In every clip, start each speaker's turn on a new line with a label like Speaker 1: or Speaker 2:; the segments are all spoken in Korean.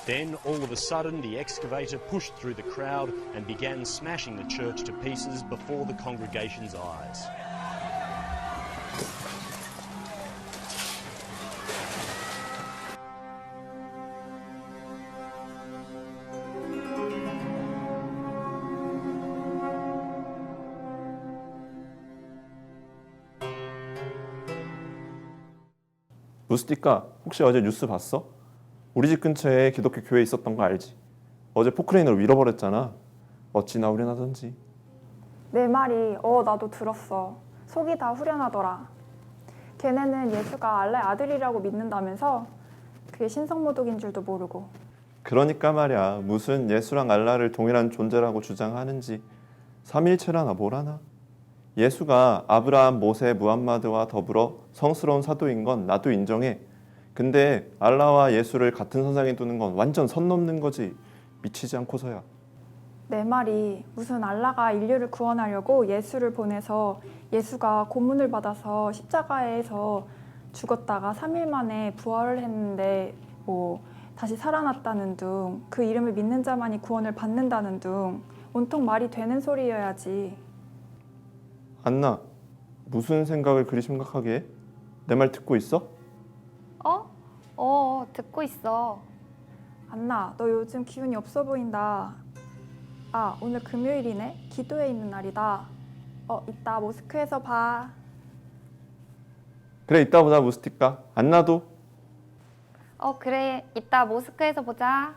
Speaker 1: Then, all of a sudden, the excavator pushed through the crowd and began smashing the church to pieces before the congregation's eyes.
Speaker 2: 무스티카, 혹시 어제 뉴스 봤어? 우리 집 근처에 기독교 교회 있었던 거 알지? 어제 포크레인으로 밀어버렸잖아. 어찌나 후련하던지.
Speaker 3: 내 말이 나도 들었어. 속이 다 후련하더라. 걔네는 예수가 알라의 아들이라고 믿는다면서? 그게 신성모독인 줄도 모르고.
Speaker 2: 그러니까 말이야. 무슨 예수랑 알라를 동일한 존재라고 주장하는지. 삼일체라나 뭐라나. 예수가 아브라함, 모세, 무함마드와 더불어 성스러운 사도인 건 나도 인정해. 근데 알라와 예수를 같은 선상에 두는 건 완전 선 넘는 거지. 미치지 않고서야.
Speaker 3: 내 말이 무슨 알라가 인류를 구원하려고 예수를 보내서 예수가 고문을 받아서 십자가에서 죽었다가 3일 만에 부활을 했는데 다시 살아났다는 둥, 그 이름을 믿는 자만이 구원을 받는다는 둥, 온통 말이 되는 소리여야지.
Speaker 2: 안나, 무슨 생각을 그리 심각하게 해? 내 말 듣고 있어?
Speaker 4: 듣고 있어.
Speaker 3: 안나, 너 요즘 기운이 없어 보인다. 아, 오늘 금요일이네? 기도회 있는 날이다. 이따 모스크에서 봐.
Speaker 2: 그래, 이따 보자, 무스티카. 안나도.
Speaker 4: 그래. 이따 모스크에서 보자.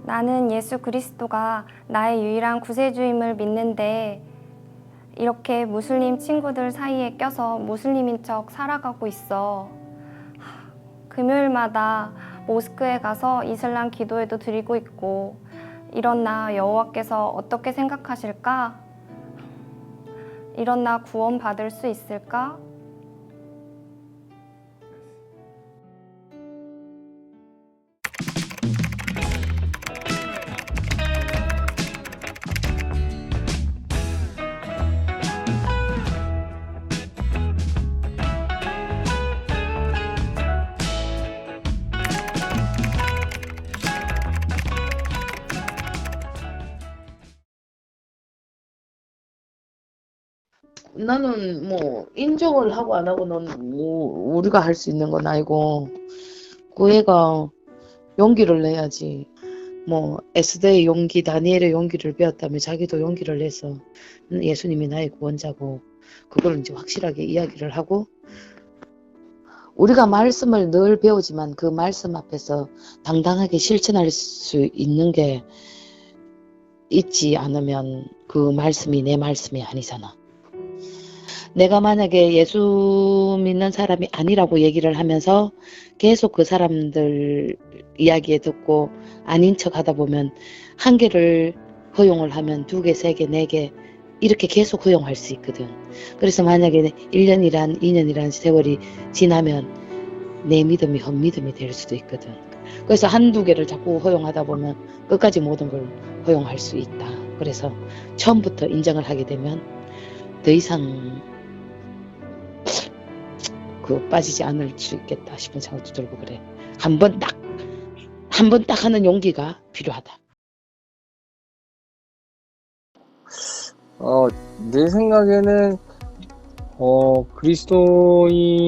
Speaker 4: 나는 예수 그리스도가 나의 유일한 구세주임을 믿는데 이렇게 무슬림 친구들 사이에 껴서 무슬림인 척 살아가고 있어. 금요일마다 모스크에 가서 이슬람 기도회도 드리고 있고 이런 나 여호와께서 어떻게 생각하실까? 이런 나 구원 받을 수 있을까?
Speaker 5: 나는 뭐 인정을 하고 안 하고는 뭐 우리가 할 수 있는 건 아니고 그 애가 용기를 내야지. 뭐 에스더의 용기, 다니엘의 용기를 배웠다며 자기도 용기를 내서 예수님이 나의 구원자고 그걸 이제 확실하게 이야기를 하고 우리가 말씀을 늘 배우지만 그 말씀 앞에서 당당하게 실천할 수 있는 게 있지 않으면 그 말씀이 내 말씀이 아니잖아. 내가 만약에 예수 믿는 사람이 아니라고 얘기를 하면서 계속 그 사람들 이야기에 듣고 아닌 척 하다 보면 한 개를 허용을 하면 두 개, 세 개, 네 개 이렇게 계속 허용할 수 있거든. 그래서 만약에 1년이란 2년이란 세월이 지나면 내 믿음이 헛믿음이 될 수도 있거든. 그래서 한두 개를 자꾸 허용하다 보면 끝까지 모든 걸 허용할 수 있다. 그래서 처음부터 인정을 하게 되면 더 이상 빠지지 않을 수 있겠다 싶은 생각도 들고 그래. 한 번 딱 하는 용기가 필요하다.
Speaker 6: 내 생각에는 그리스도인으로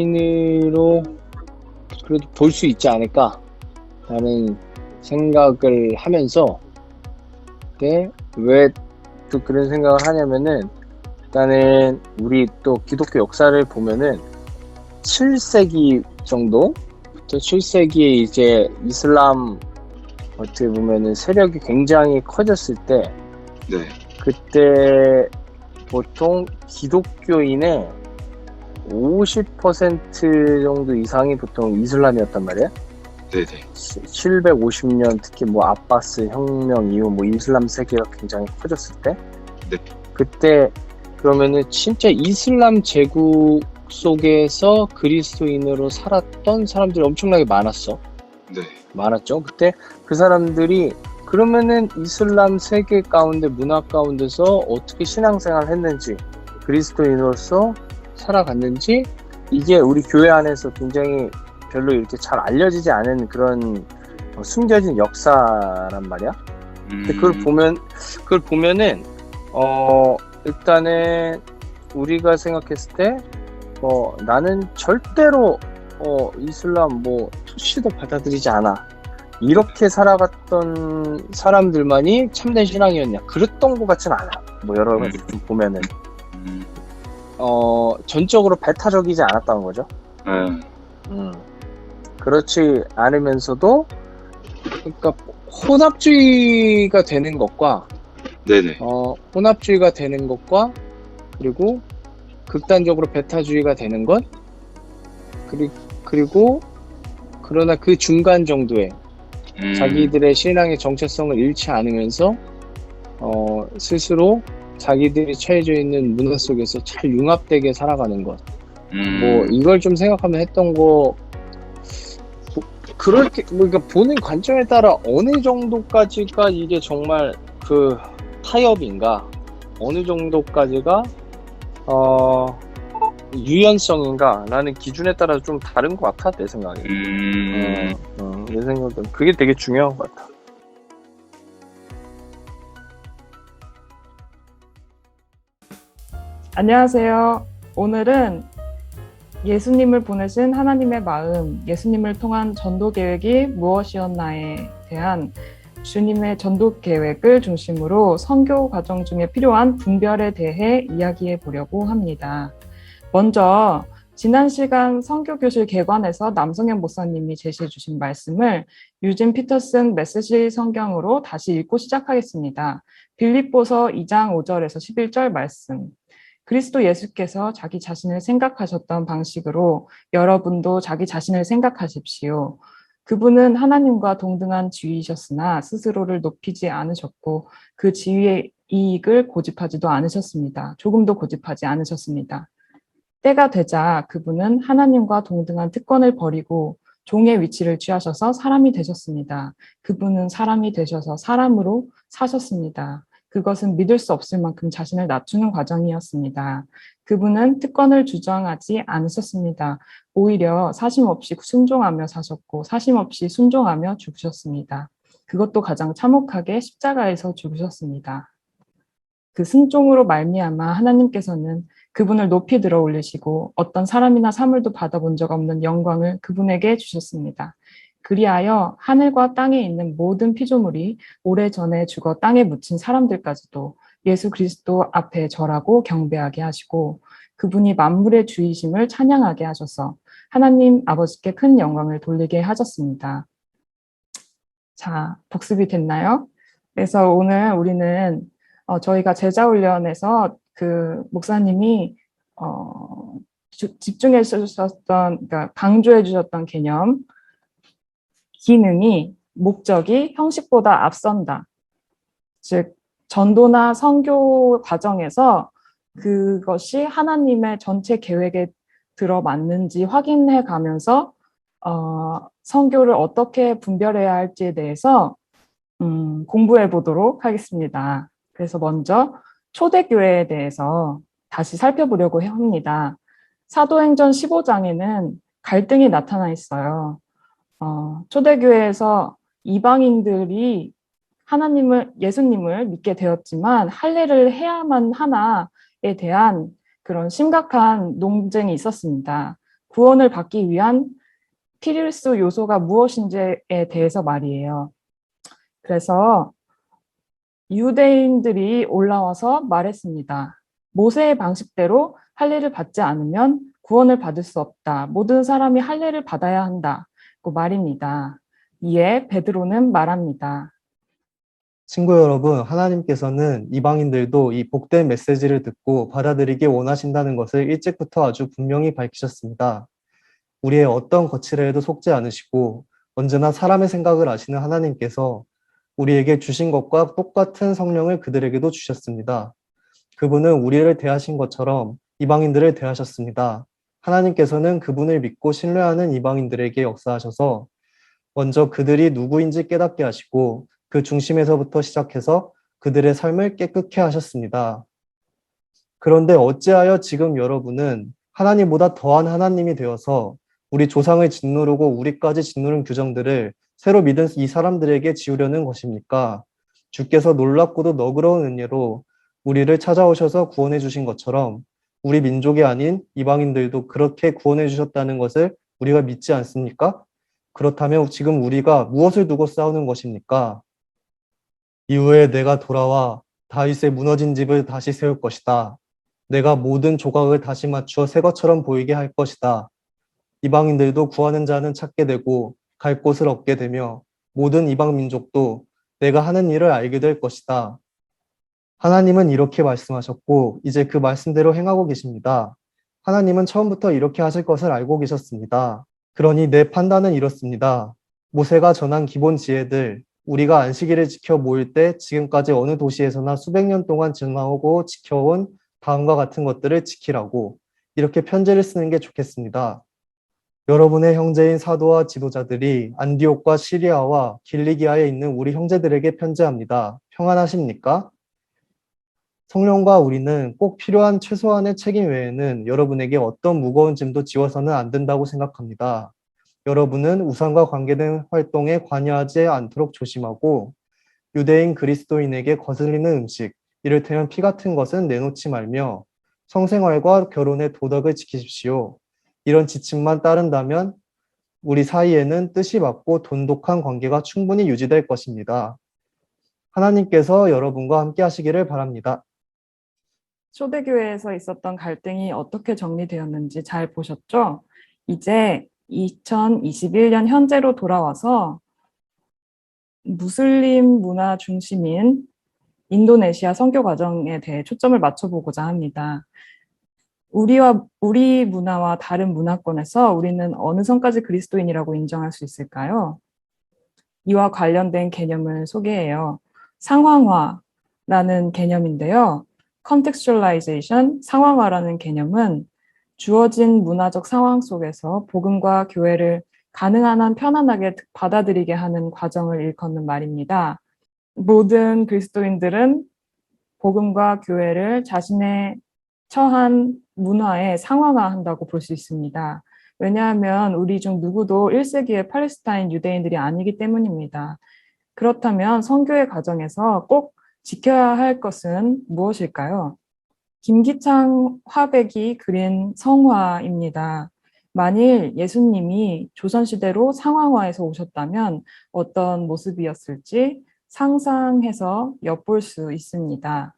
Speaker 6: 그래도 볼 수 있지 않을까라는 생각을 하면서 왜 또 그런 생각을 하냐면은 일단은 우리 또 기독교 역사를 보면은 7세기 정도? 7세기에 이제 이슬람 어떻게 보면은 세력이 굉장히 커졌을 때 그때 보통 기독교인의 50% 정도 이상이 보통 이슬람이었단 말이야.
Speaker 7: 네네.
Speaker 6: 750년 특히 뭐 아바스 혁명 이후 뭐 이슬람 세계가 굉장히 커졌을 때,
Speaker 7: 네.
Speaker 6: 그때 그러면은 진짜 이슬람 제국 속에서 그리스도인으로 살았던 사람들이 엄청나게 많았어.
Speaker 7: 네.
Speaker 6: 많았죠. 그때 그 사람들이 그러면은 이슬람 세계 가운데 문화 가운데서 어떻게 신앙생활을 했는지, 그리스도인으로서 살아갔는지, 이게 우리 교회 안에서 굉장히 별로 이렇게 잘 알려지지 않은 그런 숨겨진 역사란 말이야. 근데 그걸 보면은 일단은 우리가 생각했을 때 나는 절대로 이슬람 뭐 투시도 받아들이지 않아, 이렇게 살아갔던 사람들만이 참된 신앙이었냐, 그랬던 것 같진 않아. 뭐 여러 가지 좀 보면은 전적으로 배타적이지 않았다는 거죠. 그렇지 않으면서도, 그러니까 혼합주의가 되는 것과
Speaker 7: 네네.
Speaker 6: 혼합주의가 되는 것과, 그리고 극단적으로 배타주의가 되는 것, 그리고 그러나 그 중간 정도에 자기들의 신앙의 정체성을 잃지 않으면서 스스로 자기들이 처해져 있는 문화 속에서 잘 융합되게 살아가는 것, 뭐 이걸 좀 생각하면 했던 거. 그렇게 그러니까 보는 관점에 따라 어느 정도까지가 이게 정말 그 타협인가, 어느 정도까지가 유연성인가 라는 기준에 따라 좀 다른 것 같아, 내 생각에. 내 생각은 그게 되게 중요한 것 같아.
Speaker 8: 안녕하세요. 오늘은 예수님을 보내신 하나님의 마음, 예수님을 통한 전도 계획이 무엇이었나에 대한 주님의 전도 계획을 중심으로 선교 과정 중에 필요한 분별에 대해 이야기해 보려고 합니다. 먼저 지난 시간 선교교실 개관에서 남성현 목사님이 제시해 주신 말씀을 유진 피터슨 메시지 성경으로 다시 읽고 시작하겠습니다. 빌립보서 2장 5절에서 11절 말씀. 그리스도 예수께서 자기 자신을 생각하셨던 방식으로 여러분도 자기 자신을 생각하십시오. 그분은 하나님과 동등한 지위이셨으나 스스로를 높이지 않으셨고 그 지위의 이익을 고집하지도 않으셨습니다. 조금도 고집하지 않으셨습니다. 때가 되자 그분은 하나님과 동등한 특권을 버리고 종의 위치를 취하셔서 사람이 되셨습니다. 그분은 사람이 되셔서 사람으로 사셨습니다. 그것은 믿을 수 없을 만큼 자신을 낮추는 과정이었습니다. 그분은 특권을 주장하지 않으셨습니다. 오히려 사심 없이 순종하며 사셨고 사심 없이 순종하며 죽으셨습니다. 그것도 가장 참혹하게 십자가에서 죽으셨습니다. 그 순종으로 말미암아 하나님께서는 그분을 높이 들어 올리시고 어떤 사람이나 사물도 받아본 적 없는 영광을 그분에게 주셨습니다. 그리하여 하늘과 땅에 있는 모든 피조물이 오래전에 죽어 땅에 묻힌 사람들까지도 예수 그리스도 앞에 절하고 경배하게 하시고 그분이 만물의 주이심을 찬양하게 하셔서 하나님 아버지께 큰 영광을 돌리게 하셨습니다. 자, 복습이 됐나요? 그래서 오늘 우리는 저희가 제자훈련에서 그 목사님이 집중해 주셨던, 그러니까 강조해 주셨던 개념, 기능이 목적이 형식보다 앞선다. 즉 전도나 선교 과정에서 그것이 하나님의 전체 계획에 들어맞는지 확인해 가면서 선교를 어떻게 분별해야 할지에 대해서 공부해 보도록 하겠습니다. 그래서 먼저 초대교회에 대해서 다시 살펴보려고 합니다. 사도행전 15장에는 갈등이 나타나 있어요. 초대교회에서 이방인들이 예수님을 믿게 되었지만 할례를 해야만 하나에 대한 그런 심각한 논쟁이 있었습니다. 구원을 받기 위한 필수 요소가 무엇인지에 대해서 말이에요. 그래서 유대인들이 올라와서 말했습니다. 모세의 방식대로 할례를 받지 않으면 구원을 받을 수 없다. 모든 사람이 할례를 받아야 한다고 말입니다. 이에 베드로는 말합니다.
Speaker 7: 친구 여러분, 하나님께서는 이방인들도 이 복된 메시지를 듣고 받아들이기 원하신다는 것을 일찍부터 아주 분명히 밝히셨습니다. 우리의 어떤 거칠애에도 속지 않으시고 언제나 사람의 생각을 아시는 하나님께서 우리에게 주신 것과 똑같은 성령을 그들에게도 주셨습니다. 그분은 우리를 대하신 것처럼 이방인들을 대하셨습니다. 하나님께서는 그분을 믿고 신뢰하는 이방인들에게 역사하셔서 먼저 그들이 누구인지 깨닫게 하시고 그 중심에서부터 시작해서 그들의 삶을 깨끗게 하셨습니다. 그런데 어찌하여 지금 여러분은 하나님보다 더한 하나님이 되어서 우리 조상을 짓누르고 우리까지 짓누른 규정들을 새로 믿은 이 사람들에게 지우려는 것입니까? 주께서 놀랍고도 너그러운 은혜로 우리를 찾아오셔서 구원해 주신 것처럼 우리 민족이 아닌 이방인들도 그렇게 구원해 주셨다는 것을 우리가 믿지 않습니까? 그렇다면 지금 우리가 무엇을 두고 싸우는 것입니까? 이후에 내가 돌아와 다윗의 무너진 집을 다시 세울 것이다. 내가 모든 조각을 다시 맞추어 새 것처럼 보이게 할 것이다. 이방인들도 구하는 자는 찾게 되고 갈 곳을 얻게 되며 모든 이방 민족도 내가 하는 일을 알게 될 것이다. 하나님은 이렇게 말씀하셨고 이제 그 말씀대로 행하고 계십니다. 하나님은 처음부터 이렇게 하실 것을 알고 계셨습니다. 그러니 내 판단은 이렇습니다. 모세가 전한 기본 지혜들, 우리가 안식일을 지켜 모일 때 지금까지 어느 도시에서나 수백 년 동안 증하고 지켜온 다음과 같은 것들을 지키라고 이렇게 편지를 쓰는 게 좋겠습니다. 여러분의 형제인 사도와 지도자들이 안디옥과 시리아와 길리기아에 있는 우리 형제들에게 편지합니다. 평안하십니까? 성령과 우리는 꼭 필요한 최소한의 책임 외에는 여러분에게 어떤 무거운 짐도 지워서는 안 된다고 생각합니다. 여러분은 우상과 관계된 활동에 관여하지 않도록 조심하고 유대인 그리스도인에게 거슬리는 음식, 이를테면 피 같은 것은 내놓지 말며 성생활과 결혼의 도덕을 지키십시오. 이런 지침만 따른다면 우리 사이에는 뜻이 맞고 돈독한 관계가 충분히 유지될 것입니다. 하나님께서 여러분과 함께 하시기를 바랍니다.
Speaker 8: 초대교회에서 있었던 갈등이 어떻게 정리되었는지 잘 보셨죠? 이제 2021년 현재로 돌아와서 무슬림 문화 중심인 인도네시아 선교 과정에 대해 초점을 맞춰보고자 합니다. 우리 문화와 다른 문화권에서 우리는 어느 선까지 그리스도인이라고 인정할 수 있을까요? 이와 관련된 개념을 소개해요. 상황화라는 개념인데요. contextualization, 상황화라는 개념은 주어진 문화적 상황 속에서 복음과 교회를 가능한 한 편안하게 받아들이게 하는 과정을 일컫는 말입니다. 모든 그리스도인들은 복음과 교회를 자신의 처한 문화에 상황화한다고 볼 수 있습니다. 왜냐하면 우리 중 누구도 1세기의 팔레스타인 유대인들이 아니기 때문입니다. 그렇다면 선교의 과정에서 꼭 지켜야 할 것은 무엇일까요? 김기창 화백이 그린 성화입니다. 만일 예수님이 조선시대로 상황화해서 오셨다면 어떤 모습이었을지 상상해서 엿볼 수 있습니다.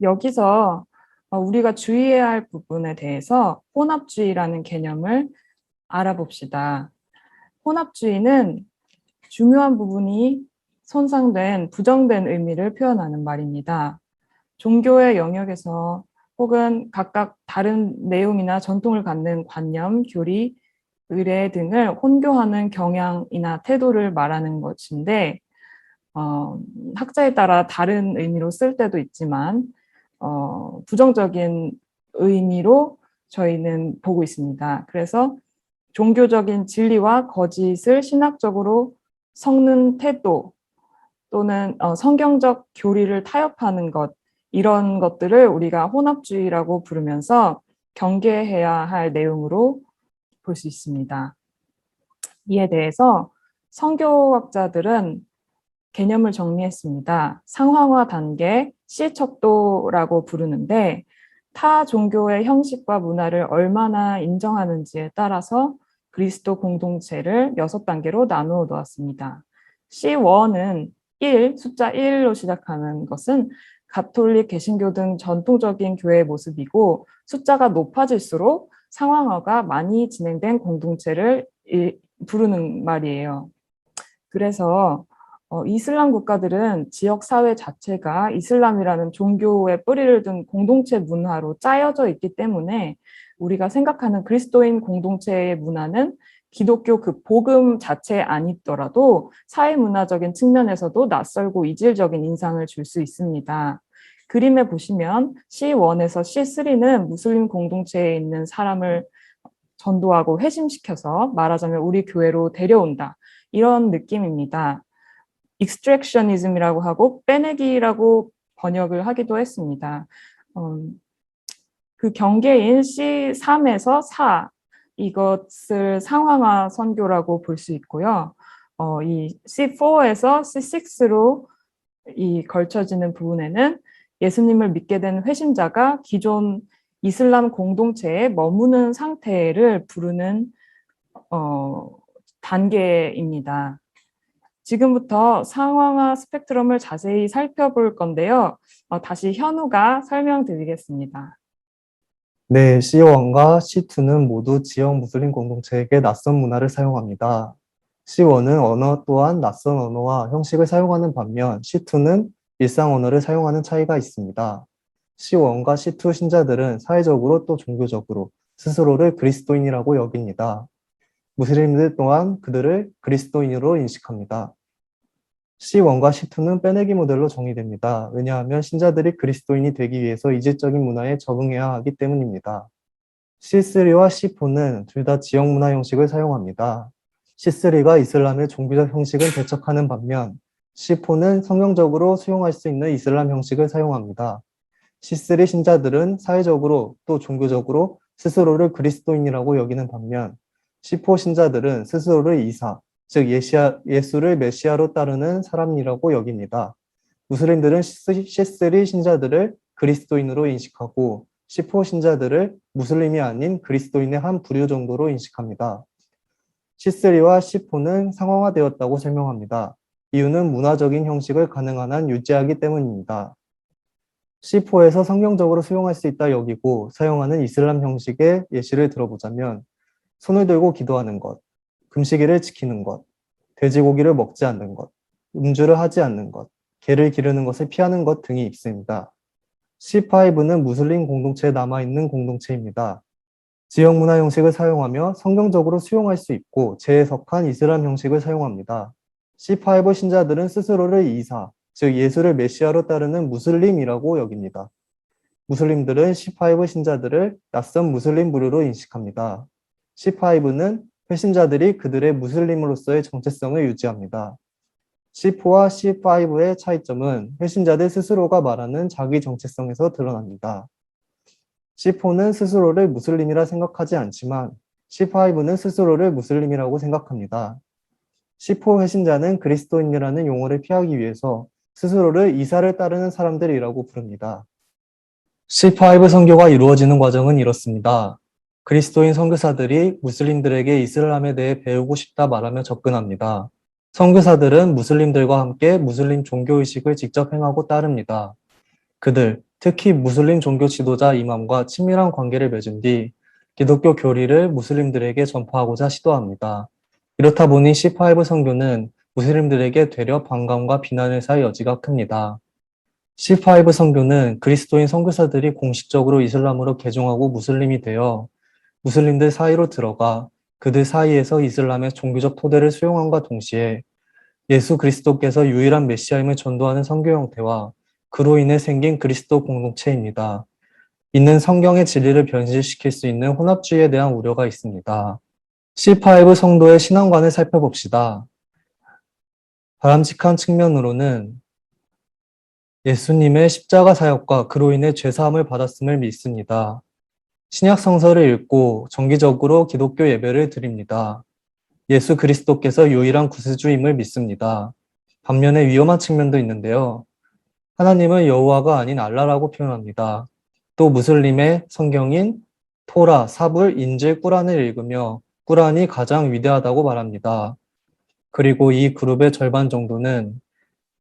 Speaker 8: 여기서 우리가 주의해야 할 부분에 대해서 혼합주의라는 개념을 알아봅시다. 혼합주의는 중요한 부분이 손상된, 부정된 의미를 표현하는 말입니다. 종교의 영역에서 혹은 각각 다른 내용이나 전통을 갖는 관념, 교리, 의례 등을 혼교하는 경향이나 태도를 말하는 것인데 학자에 따라 다른 의미로 쓸 때도 있지만 부정적인 의미로 저희는 보고 있습니다. 그래서 종교적인 진리와 거짓을 신학적으로 섞는 태도 또는 성경적 교리를 타협하는 것, 이런 것들을 우리가 혼합주의라고 부르면서 경계해야 할 내용으로 볼 수 있습니다. 이에 대해서 선교학자들은 개념을 정리했습니다. 상황화 단계, 시척도라고 부르는데 타 종교의 형식과 문화를 얼마나 인정하는지에 따라서 그리스도 공동체를 6단계로 나누어 놓았습니다. C1은 1, 숫자 1로 시작하는 것은 가톨릭, 개신교 등 전통적인 교회의 모습이고 숫자가 높아질수록 상황화가 많이 진행된 공동체를 부르는 말이에요. 그래서 이슬람 국가들은 지역 사회 자체가 이슬람이라는 종교의 뿌리를 둔 공동체 문화로 짜여져 있기 때문에 우리가 생각하는 그리스도인 공동체의 문화는 기독교 그 복음 자체에 아니더라도 사회문화적인 측면에서도 낯설고 이질적인 인상을 줄 수 있습니다. 그림에 보시면 C1에서 C3는 무슬림 공동체에 있는 사람을 전도하고 회심시켜서 말하자면 우리 교회로 데려온다. 이런 느낌입니다. extractionism이라고 하고 빼내기라고 번역을 하기도 했습니다. 그 경계인 C3에서 4 이것을 상황화 선교라고 볼 수 있고요. 이 C4에서 C6로 이 걸쳐지는 부분에는 예수님을 믿게 된 회심자가 기존 이슬람 공동체에 머무는 상태를 부르는 단계입니다. 지금부터 상황화 스펙트럼을 자세히 살펴볼 건데요. 다시 현우가 설명드리겠습니다.
Speaker 7: 네, C1과 C2는 모두 지역 무슬림 공동체에게 낯선 문화를 사용합니다. C1은 언어 또한 낯선 언어와 형식을 사용하는 반면 C2는 일상 언어를 사용하는 차이가 있습니다. C1과 C2 신자들은 사회적으로 또 종교적으로 스스로를 그리스도인이라고 여깁니다. 무슬림들 또한 그들을 그리스도인으로 인식합니다. C1과 C2는 빼내기 모델로 정의됩니다. 왜냐하면 신자들이 그리스도인이 되기 위해서 이질적인 문화에 적응해야 하기 때문입니다. C3와 C4는 둘 다 지역 문화 형식을 사용합니다. C3가 이슬람의 종교적 형식을 배척하는 반면 C4는 성경적으로 수용할 수 있는 이슬람 형식을 사용합니다. C3 신자들은 사회적으로 또 종교적으로 스스로를 그리스도인이라고 여기는 반면 C4 신자들은 스스로를 이사, 즉 예수를 메시아로 따르는 사람이라고 여깁니다. 무슬림들은 C3 신자들을 그리스도인으로 인식하고 C4 신자들을 무슬림이 아닌 그리스도인의 한 부류 정도로 인식합니다. C3와 C4는 상황화되었다고 설명합니다. 이유는 문화적인 형식을 가능한 한 유지하기 때문입니다. C4에서 성경적으로 수용할 수 있다 여기고 사용하는 이슬람 형식의 예시를 들어보자면 손을 들고 기도하는 것, 금식일을 지키는 것, 돼지고기를 먹지 않는 것, 음주를 하지 않는 것, 개를 기르는 것을 피하는 것 등이 있습니다. C5는 무슬림 공동체에 남아있는 공동체입니다. 지역 문화 형식을 사용하며 성경적으로 수용할 수 있고 재해석한 이슬람 형식을 사용합니다. C5 신자들은 스스로를 이사, 즉 예수를 메시아로 따르는 무슬림이라고 여깁니다. 무슬림들은 C5 신자들을 낯선 무슬림 부류로 인식합니다. C5는 회신자들이 그들의 무슬림으로서의 정체성을 유지합니다. C4와 C5의 차이점은 회신자들 스스로가 말하는 자기 정체성에서 드러납니다. C4는 스스로를 무슬림이라 생각하지 않지만 C5는 스스로를 무슬림이라고 생각합니다. C4 회신자는 그리스도인이라는 용어를 피하기 위해서 스스로를 이사를 따르는 사람들이라고 부릅니다. C5 선교가 이루어지는 과정은 이렇습니다. 그리스도인 선교사들이 무슬림들에게 이슬람에 대해 배우고 싶다 말하며 접근합니다. 선교사들은 무슬림들과 함께 무슬림 종교의식을 직접 행하고 따릅니다. 그들, 특히 무슬림 종교 지도자 이맘과 친밀한 관계를 맺은 뒤 기독교 교리를 무슬림들에게 전파하고자 시도합니다. 이렇다 보니 C5 선교는 무슬림들에게 되려 반감과 비난을 살 여지가 큽니다. C5 선교는 그리스도인 선교사들이 공식적으로 이슬람으로 개종하고 무슬림이 되어 무슬림들 사이로 들어가 그들 사이에서 이슬람의 종교적 토대를 수용함과 동시에 예수 그리스도께서 유일한 메시아임을 전도하는 선교 형태와 그로 인해 생긴 그리스도 공동체입니다. 이는 성경의 진리를 변질시킬 수 있는 혼합주의에 대한 우려가 있습니다. C5 성도의 신앙관을 살펴봅시다. 바람직한 측면으로는 예수님의 십자가 사역과 그로 인해 죄사함을 받았음을 믿습니다. 신약 성서를 읽고 정기적으로 기독교 예배를 드립니다. 예수 그리스도께서 유일한 구세주임을 믿습니다. 반면에 위험한 측면도 있는데요. 하나님은 여호와가 아닌 알라라고 표현합니다. 또 무슬림의 성경인 토라, 사불, 인질, 꾸란을 읽으며 꾸란이 가장 위대하다고 말합니다. 그리고 이 그룹의 절반 정도는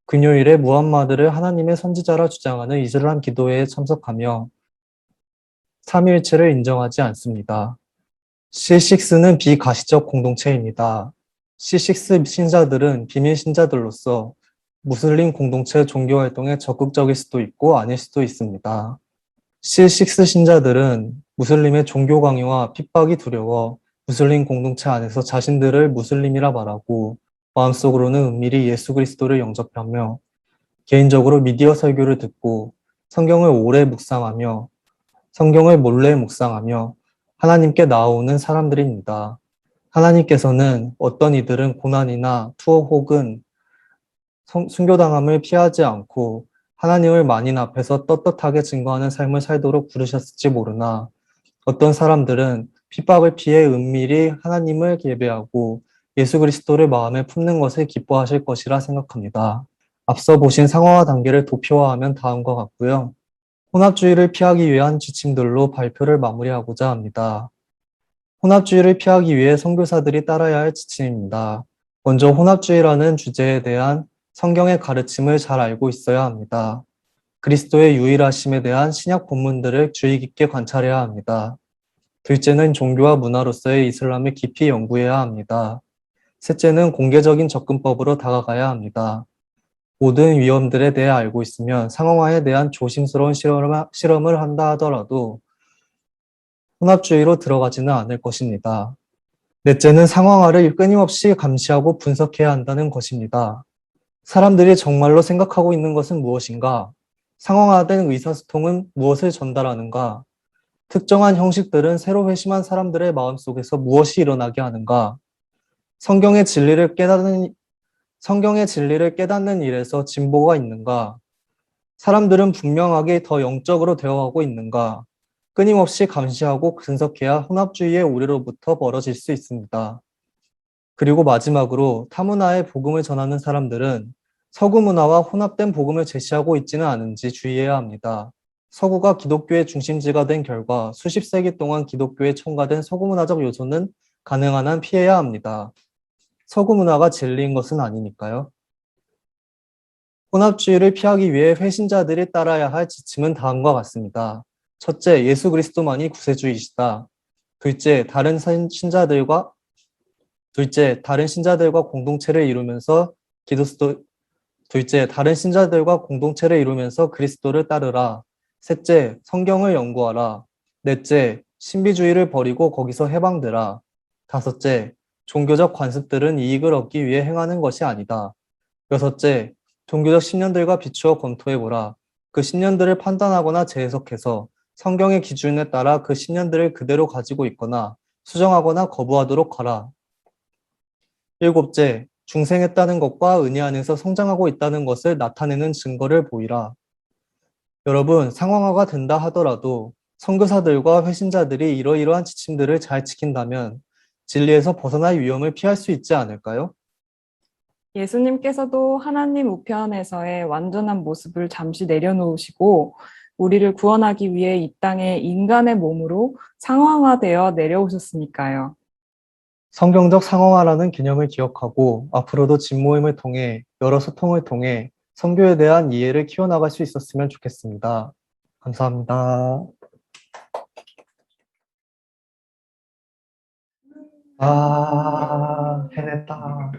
Speaker 7: 금요일에 무함마드를 하나님의 선지자라 주장하는 이슬람 기도회에 참석하며 삼위일체를 인정하지 않습니다. C6는 비가시적 공동체입니다. C6 신자들은 비밀 신자들로서 무슬림 공동체 종교 활동에 적극적일 수도 있고 아닐 수도 있습니다. C6 신자들은 무슬림의 종교 강요와 핍박이 두려워 무슬림 공동체 안에서 자신들을 무슬림이라 말하고 마음속으로는 은밀히 예수 그리스도를 영접하며 개인적으로 미디어 설교를 듣고 성경을 오래 묵상하며 성경을 몰래 묵상하며 하나님께 나아오는 사람들입니다. 하나님께서는 어떤 이들은 고난이나 투어 혹은 순교당함을 피하지 않고 하나님을 만인 앞에서 떳떳하게 증거하는 삶을 살도록 부르셨을지 모르나 어떤 사람들은 핍박을 피해 은밀히 하나님을 예배하고 예수 그리스도를 마음에 품는 것을 기뻐하실 것이라 생각합니다. 앞서 보신 상황과 단계를 도표화하면 다음과 같고요. 혼합주의를 피하기 위한 지침들로 발표를 마무리하고자 합니다. 혼합주의를 피하기 위해 선교사들이 따라야 할 지침입니다. 먼저 혼합주의라는 주제에 대한 성경의 가르침을 잘 알고 있어야 합니다. 그리스도의 유일하심에 대한 신약 본문들을 주의 깊게 관찰해야 합니다. 둘째는 종교와 문화로서의 이슬람을 깊이 연구해야 합니다. 셋째는 공개적인 접근법으로 다가가야 합니다. 모든 위험들에 대해 알고 있으면 상황화에 대한 조심스러운 실험을 한다 하더라도 혼합주의로 들어가지는 않을 것입니다. 넷째는 상황화를 끊임없이 감시하고 분석해야 한다는 것입니다. 사람들이 정말로 생각하고 있는 것은 무엇인가? 상황화된 의사소통은 무엇을 전달하는가? 특정한 형식들은 새로 회심한 사람들의 마음속에서 무엇이 일어나게 하는가? 성경의 진리를 깨닫는 일에서 진보가 있는가? 사람들은 분명하게 더 영적으로 되어가고 있는가? 끊임없이 감시하고 분석해야 혼합주의의 오류로부터 멀어질 수 있습니다. 그리고 마지막으로 타문화의 복음을 전하는 사람들은 서구 문화와 혼합된 복음을 제시하고 있지는 않은지 주의해야 합니다. 서구가 기독교의 중심지가 된 결과 수십 세기 동안 기독교에 첨가된 서구 문화적 요소는 가능한 한 피해야 합니다. 서구 문화가 진리인 것은 아니니까요. 혼합주의를 피하기 위해 회신자들이 따라야 할 지침은 다음과 같습니다. 첫째, 예수 그리스도만이 구세주이시다. 둘째, 다른 신자들과 공동체를 이루면서 그리스도를 따르라. 셋째, 성경을 연구하라. 넷째, 신비주의를 버리고 거기서 해방되라. 다섯째, 종교적 관습들은 이익을 얻기 위해 행하는 것이 아니다. 여섯째, 종교적 신념들과 비추어 검토해보라. 그 신념들을 판단하거나 재해석해서 성경의 기준에 따라 그 신념들을 그대로 가지고 있거나 수정하거나 거부하도록 하라. 일곱째, 중생했다는 것과 은혜 안에서 성장하고 있다는 것을 나타내는 증거를 보이라. 여러분, 상황화가 된다 하더라도 선교사들과 회신자들이 이러이러한 지침들을 잘 지킨다면 진리에서 벗어날 위험을 피할 수 있지 않을까요?
Speaker 8: 예수님께서도 하나님 우편에서의 완전한 모습을 잠시 내려놓으시고 우리를 구원하기 위해 이 땅에 인간의 몸으로 상황화되어 내려오셨으니까요.
Speaker 7: 성경적 상황화라는 개념을 기억하고 앞으로도 집모임을 통해 여러 소통을 통해 선교에 대한 이해를 키워나갈 수 있었으면 좋겠습니다. 감사합니다. 해냈다.